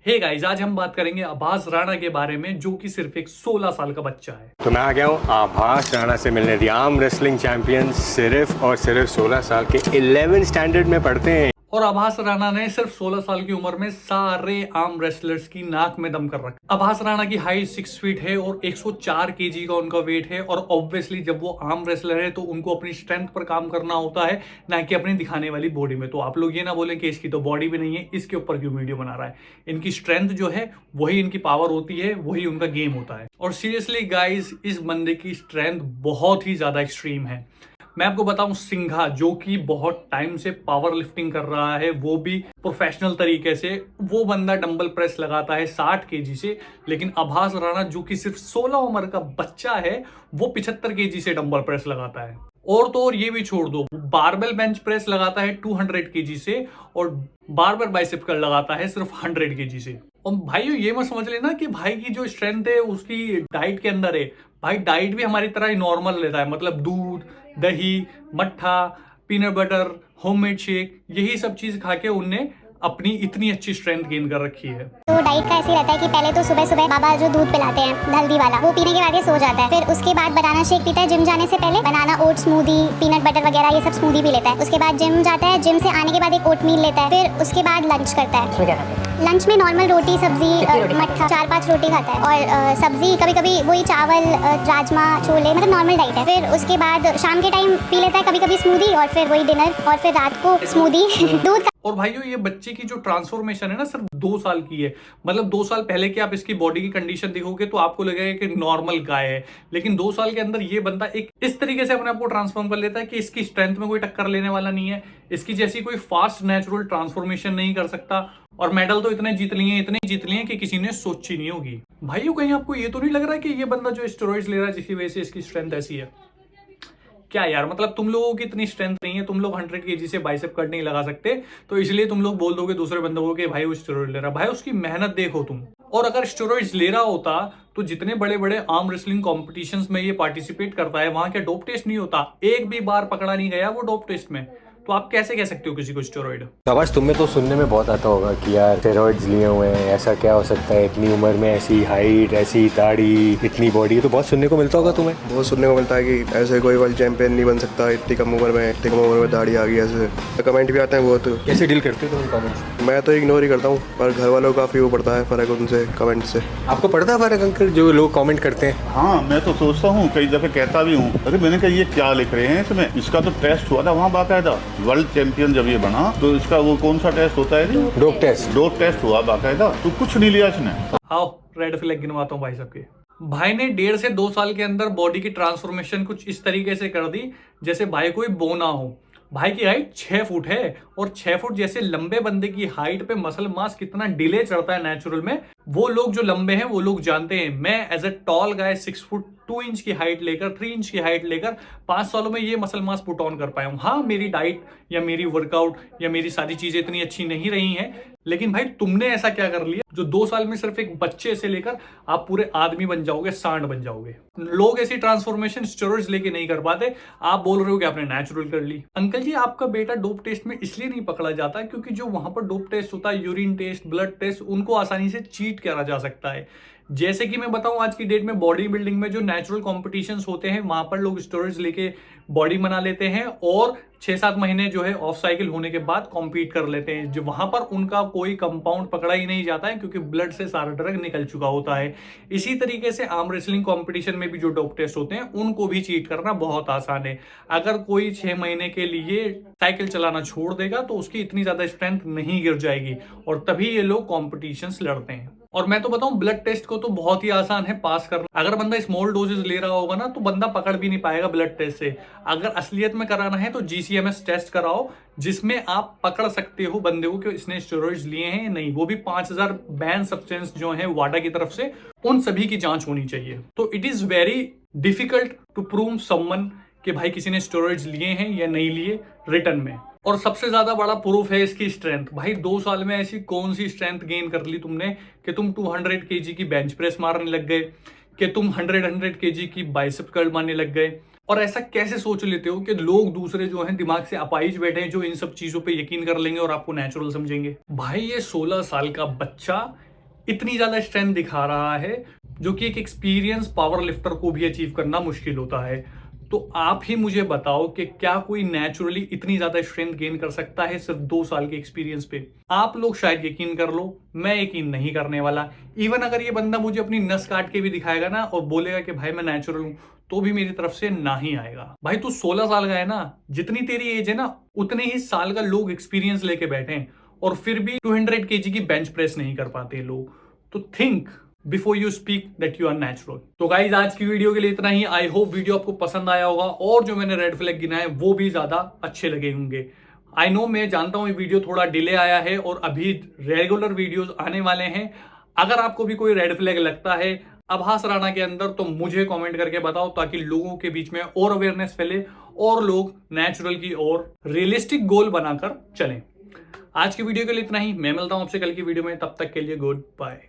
Hey guys, आज हम बात करेंगे आभास राणा के बारे में, जो कि सिर्फ एक 16 साल का बच्चा है। तो मैं आ गया हूँ आभास राणा से मिलने। दी आर्म रेसलिंग चैंपियन सिर्फ और सिर्फ 16 साल के 11 स्टैंडर्ड में पढ़ते हैं। और आभास राणा ने सिर्फ 16 साल की उम्र में सारे आर्म रेसलर्स की नाक में दम कर रखा। आभास राणा की हाइट 6 फीट है और 104 केजी का उनका वेट है। और ऑब्वियसली जब वो आर्म रेसलर है तो उनको अपनी स्ट्रेंथ पर काम करना होता है, ना कि अपनी दिखाने वाली बॉडी में। तो आप लोग ये ना बोलें कि इसकी तो बॉडी भी नहीं है, इसके ऊपर क्यों वीडियो बना रहा है। इनकी स्ट्रेंथ जो है वही इनकी पावर होती है, वही उनका गेम होता है। और सीरियसली गाइज, इस बंदे की स्ट्रेंथ बहुत ही ज्यादा एक्सट्रीम है। मैं आपको बताऊं, सिंघा जो कि बहुत टाइम से पावर लिफ्टिंग कर रहा है, वो भी प्रोफेशनल तरीके से, वो बंदा डंबल प्रेस लगाता है 60 केजी से। लेकिन आभास राणा जो कि सिर्फ 16 उम्र का बच्चा है, वो 75 केजी से डंबल प्रेस लगाता है। और तो और ये भी छोड़ दो, बारबेल बेंच प्रेस लगाता है 200 केजी से और बारबेल बाइसेप कर लगाता है सिर्फ 100 केजी से। और भाइयों ये मत समझ लेना कि भाई की जो स्ट्रेंथ है उसकी डाइट के अंदर है। भाई डाइट भी हमारी तरह ही नॉर्मल लेता है, मतलब दूध, दही, मट्ठा, पीनट बटर, होममेड शेक, यही सब चीज खा के उनने अपनी इतनी अच्छी स्ट्रेंथ गेन कर रखी है। तो डाइट का ऐसे रहता है कि पहले तो सुबह सुबह बाबा जो दूध पिलाते हैं हल्दी वाला, वो पीने के बाद ये सो जाता है। फिर उसके बाद बनाना शेक पीता है जिम जाने से पहले, बनाना ओट स्मूदी, पीनट बटर वगैरह ये सब स्मूदी भी लेता है। उसके बाद जिम जाता है, जिम से आने के बाद एक ओट मील लेता है। फिर उसके बाद लंच करता है। लंच में नॉर्मल रोटी सब्जी मट्ठा 4-5 रोटी खाता है और सब्जी कभी कभी वही चावल राजमा छोले, मतलब नॉर्मल डाइट है। फिर उसके बाद शाम के टाइम पी लेता है कभी कभी स्मूदी, और फिर वही डिनर, और फिर रात को स्मूदी दूध। और भाइयों ये बच्चे की जो ट्रांसफॉर्मेशन है ना, सिर्फ 2 साल की है। मतलब 2 साल पहले की आप इसकी बॉडी की कंडीशन देखोगे तो आपको लगेगा कि नॉर्मल गाय है, लेकिन 2 साल के अंदर ये बंदा एक इस तरीके से अपने आप को ट्रांसफॉर्म कर लेता है कि इसकी स्ट्रेंथ में कोई टक्कर लेने वाला नहीं है। इसकी जैसी कोई फास्ट नेचुरल ट्रांसफॉर्मेशन नहीं कर सकता। और मेडल तो इतने जीत लिए हैं कि किसी ने सोची नहीं होगी। भाइयों कहीं आपको ये तो नहीं लग रहा है कि ये बंदा जो स्टेरॉइड्स ले रहा है जिसकी वजह से इसकी स्ट्रेंथ ऐसी है? क्या यार, मतलब तुम लोगों की इतनी स्ट्रेंथ नहीं है, तुम लोग 100 केजी से बाइसेप कट नहीं लगा सकते, तो इसलिए तुम लोग बोल दोगे दूसरे बंदों को कि भाई वो स्टेरॉइड ले रहा है। भाई उसकी मेहनत देखो तुम। और अगर स्टेरॉइड्स ले रहा होता तो जितने बड़े बड़े आर्म रेसलिंग कॉम्पिटिशंस में ये पार्टिसिपेट करता है, वहां क्या डोप टेस्ट नहीं होता? एक भी बार पकड़ा नहीं गया वो डोप टेस्ट में। तो आप कैसे कह सकते हो किसी को स्टेरॉइड? आवाज तुम्हें तो सुनने में बहुत आता होगा कि यार स्टेरॉइड्स लिए हुए हैं, ऐसा क्या हो सकता है, इतनी उम्र में ऐसी हाइट, ऐसी दाढ़ी, इतनी बॉडी, तो बहुत सुनने को मिलता होगा तुम्हें। बहुत सुनने को मिलता है कि ऐसे कोई वर्ल्ड चैंपियन नहीं बन सकता इतनी कम उम्र में, इतनी कम उम्र में दाढ़ी आ गई। ऐसे कमेंट भी आते हैं बहुत। कैसे डील करते हो तुम कमेंट्स? मैं तो इग्नोर ही करता हूँ, पर घर वालों को काफ़ी वो पड़ता है फ़र्क उनसे कमेंट से। आपको पड़ता है फर्क अंकल जो लोग कमेंट करते हैं? हाँ, मैं तो सोचता हूँ, कई दफे कहता भी हूँ, अरे मैंने कहा ये क्या लिख रहे हैं इसमें। इसका तो टेस्ट हुआ था वहाँ बाकायदा, वर्ल्ड चैंपियन जब ये बना तो इसका वो कौन सा टेस्ट होता है, डोप टेस्ट। डोप टेस्ट हुआ बाकायदा, तो कुछ नहीं लिया इसने। आओ रेड फ्लैग गिनवाता हूँ भाई सबके। भाई ने 1.5 से 2 साल के अंदर बॉडी की ट्रांसफॉर्मेशन कुछ इस तरीके से कर दी जैसे भाई कोई बोना हो। भाई की हाइट 6 फुट है और 6 फुट जैसे लंबे बंदे की हाइट पे मसल मास कितना डिले चढ़ता है नेचुरल में, वो लोग जो लंबे हैं वो लोग जानते हैं। मैं as a tall guy 6 foot 2 inch की हाइट लेकर, 3 इंच की हाइट लेकर 5 सालों में ये मसल मास पुट ऑन कर पाया हूं। हाँ, मेरी डाइट या मेरी वर्कआउट या मेरी सारी चीजें इतनी अच्छी नहीं रही हैं, लेकिन भाई तुमने ऐसा क्या कर लिया जो 2 साल में सिर्फ एक बच्चे से लेकर आप पूरे आदमी बन जाओगे, सांड बन जाओगे। लोग ऐसी ट्रांसफॉर्मेशन स्टेरॉइड्स लेके नहीं कर पाते, आप बोल रहे हो कि आपने नेचुरल कर ली। अंकल जी, आपका बेटा डोप टेस्ट में इसलिए नहीं पकड़ा जाता क्योंकि जो वहां पर डोप टेस्ट होता है, यूरिन टेस्ट, ब्लड टेस्ट, उनको आसानी से चीट करा जा सकता है। जैसे कि मैं बताऊं, आज की डेट में बॉडी बिल्डिंग में जो नेचुरल कॉम्पिटिशन्स होते हैं वहां पर लोग स्टेरॉइड्स लेके बॉडी बना लेते हैं और 6-7 महीने जो है ऑफ साइकिल होने के बाद कॉम्पीट कर लेते हैं, जो वहां पर उनका कोई कंपाउंड पकड़ा ही नहीं जाता है क्योंकि ब्लड से सारा ड्रग निकल चुका होता है। इसी तरीके से आर्म रेसलिंग कंपटीशन में भी जो डोप टेस्ट होते हैं उनको भी चीट करना बहुत आसान है। अगर कोई 6 महीने के लिए साइकिल चलाना छोड़ देगा तो उसकी इतनी ज्यादा स्ट्रेंथ नहीं गिर जाएगी और तभी ये लोग कॉम्पिटिशन्स लड़ते हैं। और मैं तो बताऊं, ब्लड टेस्ट को तो बहुत ही आसान है पास करना। अगर बंदा स्मॉल डोजेस ले रहा होगा ना तो बंदा पकड़ भी नहीं पाएगा ब्लड टेस्ट से। अगर असलियत में कराना है तो GCMS टेस्ट कराओ, जिसमें आप पकड़ सकते हो बंदे को कि इसने स्टेरॉइड्स लिए हैं या नहीं। वो भी 5000 बैन सब्सटेंस जो है वाडा की तरफ से, उन सभी की जांच होनी चाहिए। तो it is very difficult to prove someone कि भाई किसी ने स्टेरॉइड्स लिए हैं या नहीं लिए रिटर्न में। और सबसे ज्यादा बड़ा प्रूफ है इसकी स्ट्रेंथ। भाई 2 साल में ऐसी कौन सी स्ट्रेंथ गेन कर ली तुमने कि तुम 200 केजी की बेंच प्रेस मारने लग गए, कि तुम 100 केजी की बाइसेप कर्ल मारने लग गए। और ऐसा कैसे सोच लेते हो कि लोग दूसरे जो हैं दिमाग से अपाइज बैठे हैं जो इन सब चीजों पे यकीन कर लेंगे और आपको नेचुरल समझेंगे? भाई ये 16 साल का बच्चा इतनी ज्यादा स्ट्रेंथ दिखा रहा है, जो कि एक एक्सपीरियंस पावर लिफ्टर को भी अचीव करना मुश्किल होता है। तो आप ही मुझे बताओ कि क्या कोई नेचुरली इतनी ज्यादा स्ट्रेंथ गेन कर सकता है सिर्फ 2 साल के एक्सपीरियंस पे? आप लोग शायद यकीन कर लो, मैं यकीन नहीं करने वाला। इवन अगर ये बंदा मुझे अपनी नस काट के भी दिखाएगा ना और बोलेगा कि भाई मैं नेचुरल हूं, तो भी मेरी तरफ से ना ही आएगा। भाई तू 16 साल का है ना, जितनी तेरी एज है ना उतने ही साल का लोग एक्सपीरियंस लेके बैठे हैं और फिर भी 200 kg की बेंच प्रेस नहीं कर पाते लोग। तो think before you speak that you are natural. तो गाइज आज की वीडियो के लिए इतना ही। आई होप वीडियो आपको पसंद आया होगा और जो मैंने रेड फ्लैग गिनाए वो भी ज्यादा अच्छे लगे होंगे। आई नो, मैं जानता हूं ये वीडियो थोड़ा डिले आया है और अभी रेगुलर वीडियोस आने वाले हैं। अगर आपको भी कोई रेड फ्लैग लगता है आभास राणा के अंदर तो मुझे कमेंट करके बताओ, ताकि लोगों के बीच में और अवेयरनेस फैले और लोग नेचुरल की और रियलिस्टिक गोल बनाकर चलें। आज की वीडियो के लिए इतना ही। मैं मिलता हूं आपसे कल की वीडियो में, तब तक के लिए गुड बाय।